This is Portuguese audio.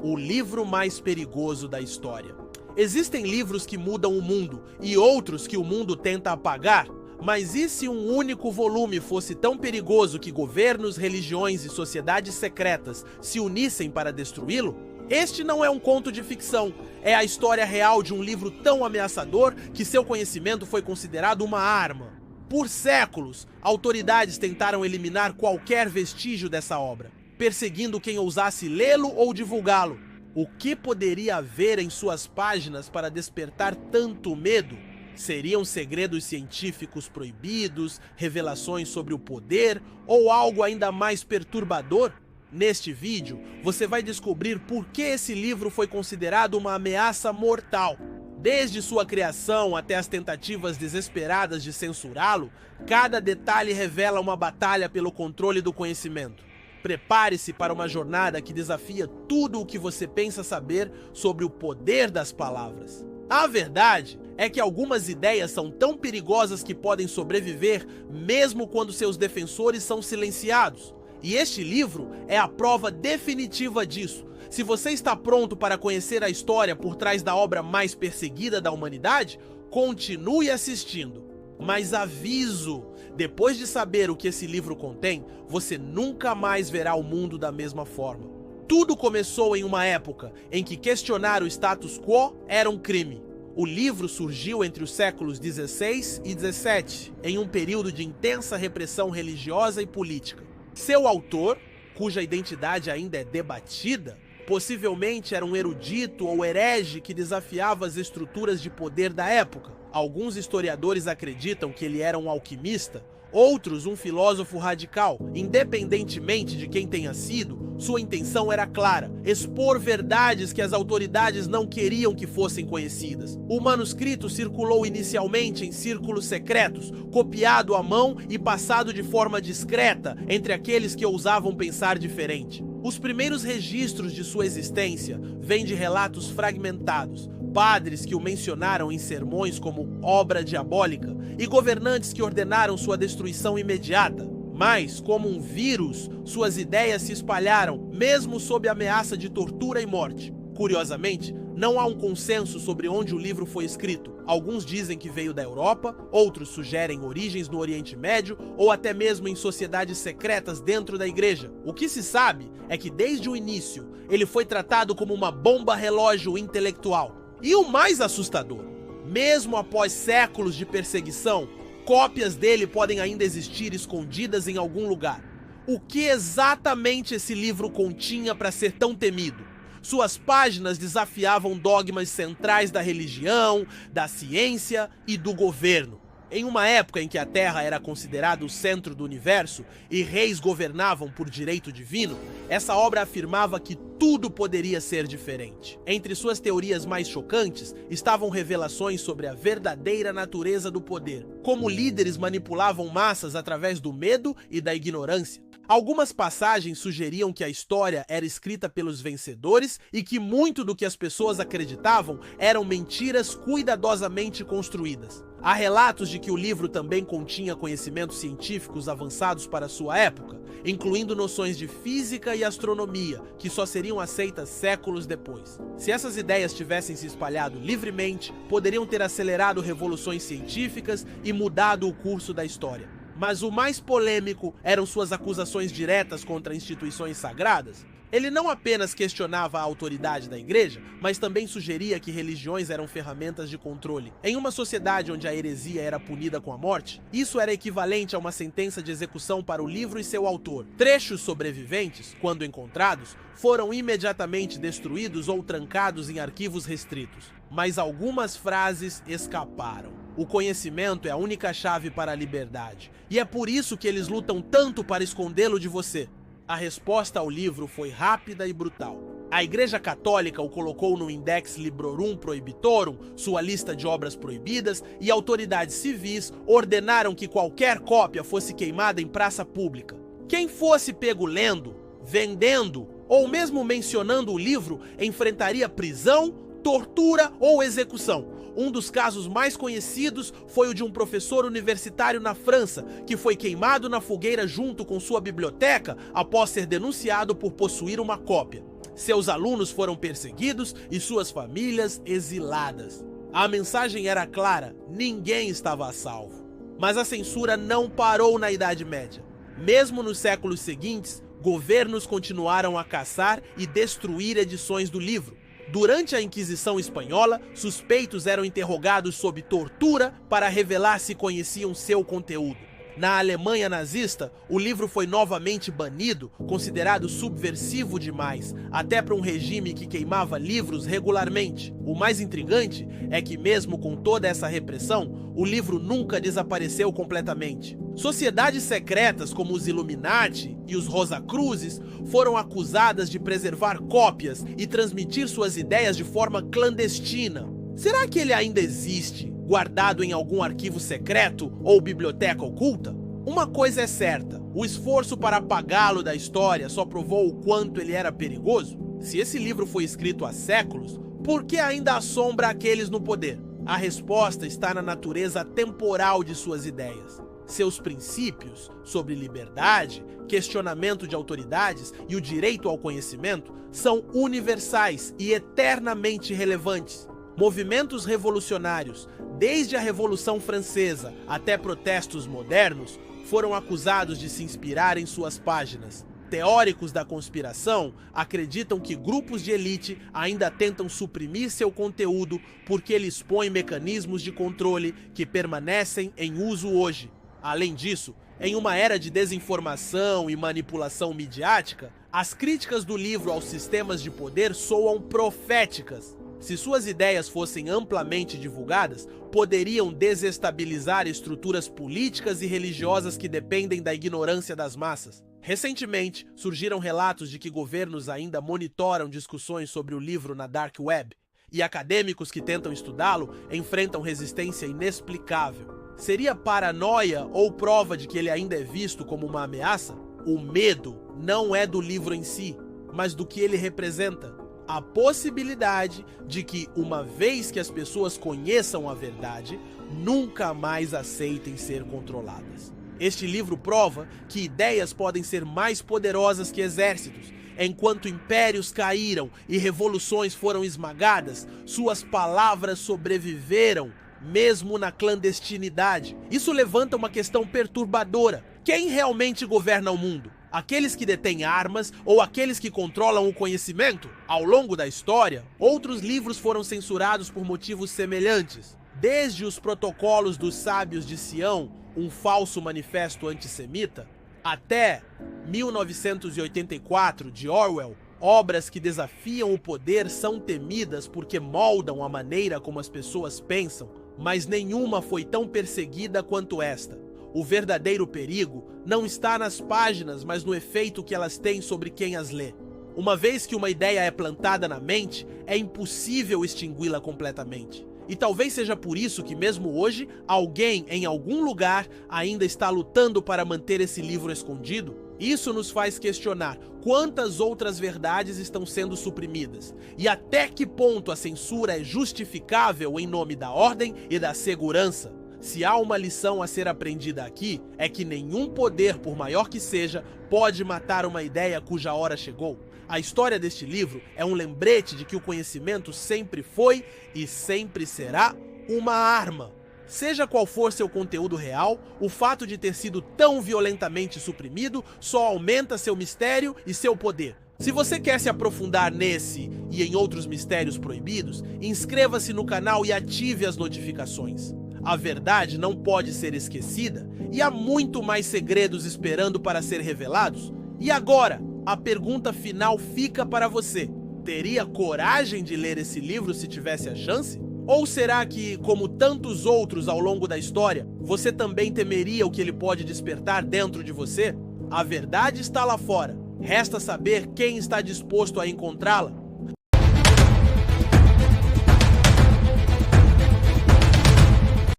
O livro mais perigoso da história. Existem livros que mudam o mundo e outros que o mundo tenta apagar, mas e se um único volume fosse tão perigoso que governos, religiões e sociedades secretas se unissem para destruí-lo? Este não é um conto de ficção, é a história real de um livro tão ameaçador que seu conhecimento foi considerado uma arma. Por séculos, autoridades tentaram eliminar qualquer vestígio dessa obra, perseguindo quem ousasse lê-lo ou divulgá-lo. O que poderia haver em suas páginas para despertar tanto medo? Seriam segredos científicos proibidos, revelações sobre o poder ou algo ainda mais perturbador? Neste vídeo, você vai descobrir por que esse livro foi considerado uma ameaça mortal. Desde sua criação até as tentativas desesperadas de censurá-lo, cada detalhe revela uma batalha pelo controle do conhecimento. Prepare-se para uma jornada que desafia tudo o que você pensa saber sobre o poder das palavras. A verdade é que algumas ideias são tão perigosas que podem sobreviver mesmo quando seus defensores são silenciados. E este livro é a prova definitiva disso. Se você está pronto para conhecer a história por trás da obra mais perseguida da humanidade, continue assistindo. Mas aviso, depois de saber o que esse livro contém, você nunca mais verá o mundo da mesma forma. Tudo começou em uma época em que questionar o status quo era um crime. O livro surgiu entre os séculos XVI e XVII, em um período de intensa repressão religiosa e política. Seu autor, cuja identidade ainda é debatida, possivelmente era um erudito ou herege que desafiava as estruturas de poder da época. Alguns historiadores acreditam que ele era um alquimista, outros um filósofo radical. Independentemente de quem tenha sido, sua intenção era clara: expor verdades que as autoridades não queriam que fossem conhecidas. O manuscrito circulou inicialmente em círculos secretos, copiado à mão e passado de forma discreta entre aqueles que ousavam pensar diferente. Os primeiros registros de sua existência vêm de relatos fragmentados, padres que o mencionaram em sermões como obra diabólica e governantes que ordenaram sua destruição imediata. Mas, como um vírus, suas ideias se espalharam, mesmo sob ameaça de tortura e morte. Curiosamente, não há um consenso sobre onde o livro foi escrito. Alguns dizem que veio da Europa, outros sugerem origens no Oriente Médio ou até mesmo em sociedades secretas dentro da igreja. O que se sabe é que desde o início ele foi tratado como uma bomba relógio intelectual. E o mais assustador, mesmo após séculos de perseguição, cópias dele podem ainda existir escondidas em algum lugar. O que exatamente esse livro continha para ser tão temido? Suas páginas desafiavam dogmas centrais da religião, da ciência e do governo. Em uma época em que a Terra era considerada o centro do universo e reis governavam por direito divino, essa obra afirmava que tudo poderia ser diferente. Entre suas teorias mais chocantes estavam revelações sobre a verdadeira natureza do poder, como líderes manipulavam massas através do medo e da ignorância. Algumas passagens sugeriam que a história era escrita pelos vencedores e que muito do que as pessoas acreditavam eram mentiras cuidadosamente construídas. Há relatos de que o livro também continha conhecimentos científicos avançados para sua época, incluindo noções de física e astronomia, que só seriam aceitas séculos depois. Se essas ideias tivessem se espalhado livremente, poderiam ter acelerado revoluções científicas e mudado o curso da história. Mas o mais polêmico eram suas acusações diretas contra instituições sagradas. Ele não apenas questionava a autoridade da igreja, mas também sugeria que religiões eram ferramentas de controle. Em uma sociedade onde a heresia era punida com a morte, isso era equivalente a uma sentença de execução para o livro e seu autor. Trechos sobreviventes, quando encontrados, foram imediatamente destruídos ou trancados em arquivos restritos. Mas algumas frases escaparam. O conhecimento é a única chave para a liberdade, e é por isso que eles lutam tanto para escondê-lo de você. A resposta ao livro foi rápida e brutal. A Igreja Católica o colocou no Index Librorum Prohibitorum, sua lista de obras proibidas, e autoridades civis ordenaram que qualquer cópia fosse queimada em praça pública. Quem fosse pego lendo, vendendo ou mesmo mencionando o livro enfrentaria prisão, tortura ou execução. Um dos casos mais conhecidos foi o de um professor universitário na França, que foi queimado na fogueira junto com sua biblioteca após ser denunciado por possuir uma cópia. seus alunos foram perseguidos e suas famílias exiladas. A mensagem era clara: ninguém estava a salvo. Mas a censura não parou na Idade Média. Mesmo nos séculos seguintes, governos continuaram a caçar e destruir edições do livro. Durante a Inquisição Espanhola, suspeitos eram interrogados sob tortura para revelar se conheciam seu conteúdo. Na Alemanha nazista, o livro foi novamente banido, considerado subversivo demais, até para um regime que queimava livros regularmente. O mais intrigante é que, mesmo com toda essa repressão, o livro nunca desapareceu completamente. Sociedades secretas como os Illuminati e os Rosacruzes foram acusadas de preservar cópias e transmitir suas ideias de forma clandestina. Será que ele ainda existe, guardado em algum arquivo secreto ou biblioteca oculta? Uma coisa é certa: o esforço para apagá-lo da história só provou o quanto ele era perigoso. Se esse livro foi escrito há séculos, por que ainda assombra aqueles no poder? A resposta está na natureza temporal de suas ideias. Seus princípios sobre liberdade, questionamento de autoridades e o direito ao conhecimento são universais e eternamente relevantes. Movimentos revolucionários, desde a Revolução Francesa até protestos modernos, foram acusados de se inspirar em suas páginas. Teóricos da conspiração acreditam que grupos de elite ainda tentam suprimir seu conteúdo porque ele expõe mecanismos de controle que permanecem em uso hoje. Além disso, em uma era de desinformação e manipulação midiática, as críticas do livro aos sistemas de poder soam proféticas. Se suas ideias fossem amplamente divulgadas, poderiam desestabilizar estruturas políticas e religiosas que dependem da ignorância das massas. Recentemente, surgiram relatos de que governos ainda monitoram discussões sobre o livro na Dark Web, e acadêmicos que tentam estudá-lo enfrentam resistência inexplicável. Seria paranoia ou prova de que ele ainda é visto como uma ameaça? O medo não é do livro em si, mas do que ele representa. A possibilidade de que, uma vez que as pessoas conheçam a verdade, nunca mais aceitem ser controladas. Este livro prova que ideias podem ser mais poderosas que exércitos. Enquanto impérios caíram e revoluções foram esmagadas, suas palavras sobreviveram, mesmo na clandestinidade. Isso levanta uma questão perturbadora. Quem realmente governa o mundo? Aqueles que detêm armas ou aqueles que controlam o conhecimento? Ao longo da história, outros livros foram censurados por motivos semelhantes. Desde os Protocolos dos Sábios de Sião, um falso manifesto antissemita, até 1984, de Orwell, obras que desafiam o poder são temidas porque moldam a maneira como as pessoas pensam, mas nenhuma foi tão perseguida quanto esta. O verdadeiro perigo não está nas páginas, mas no efeito que elas têm sobre quem as lê. Uma vez que uma ideia é plantada na mente, é impossível extingui-la completamente. E talvez seja por isso que, mesmo hoje, alguém em algum lugar ainda está lutando para manter esse livro escondido. Isso nos faz questionar quantas outras verdades estão sendo suprimidas e até que ponto a censura é justificável em nome da ordem e da segurança. Se há uma lição a ser aprendida aqui, é que nenhum poder, por maior que seja, pode matar uma ideia cuja hora chegou. A história deste livro é um lembrete de que o conhecimento sempre foi e sempre será uma arma. Seja qual for seu conteúdo real, o fato de ter sido tão violentamente suprimido só aumenta seu mistério e seu poder. Se você quer se aprofundar nesse e em outros mistérios proibidos, inscreva-se no canal e ative as notificações. A verdade não pode ser esquecida e há muito mais segredos esperando para ser revelados. E agora, a pergunta final fica para você. Teria coragem de ler esse livro se tivesse a chance? Ou será que, como tantos outros ao longo da história, você também temeria o que ele pode despertar dentro de você? A verdade está lá fora. Resta saber quem está disposto a encontrá-la.